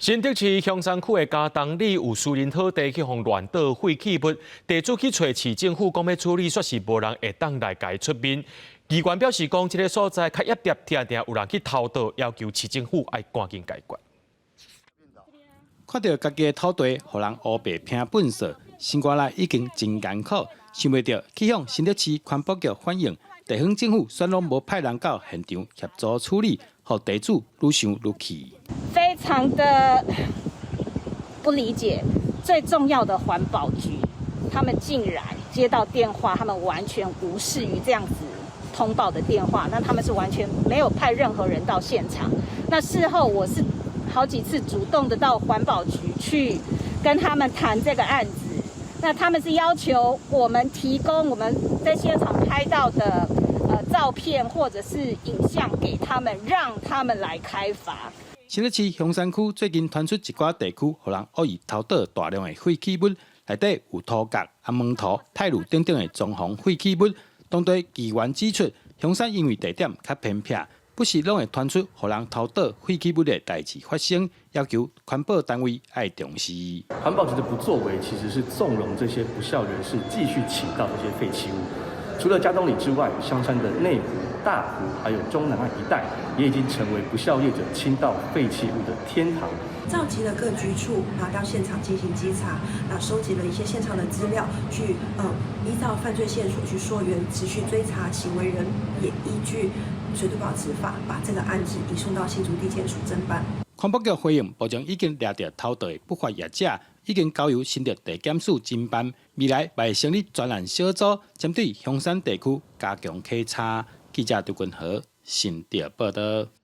新竹市香山区的嘉东里有私人土地去互乱倒废弃物，地主去找市政府讲要处理，说是无人会当来家出面。机关表示讲，这个所在较业点定定有人去偷盗，要求市政府要赶紧解决。看到家己的土地，互人乌白拼本色，心肝内已经真艰苦，想袂到去向新竹市环保局反映，地方政府选拢无派人到现场协助处理，互地主愈想愈气。非常的不理解，最重要的环保局，他们竟然接到电话，他们完全无视于这样子通报的电话，那他们是完全没有派任何人到现场。那事后我是好几次主动的到环保局去跟他们谈这个案子，那他们是要求我们提供我们在现场拍到的照片或者是影像给他们，让他们来开罚。新竹市香山区最近传出一寡地区，互人恶意偷盗大量的废弃物，内底有土角、门头、泰路等等的装潢废弃物。当地议员指出，香山因为地点较偏僻，不时拢会传出互人偷盗废弃物的代志发生，要求环保单位要重视。环保局的不作为，其实是纵容这些不孝人士继续倾倒这些废弃物。除了嘉东里之外，香山的内湖、大湖还有中南岸一带，也已经成为不孝业者倾倒废弃物的天堂。召集了各局处，然后到现场进行稽查，然后收集了一些现场的资料，去依照犯罪线索去溯源，持续追查行为人，也依据水土保持法把这个案子移送到新竹地检署侦办。环保局回应，目前已经抓到偷盗的不法业者，已经交由新竹地检署侦办，未来会成立专案小组，针对香山地区加强稽查。记者杜君和新竹报道。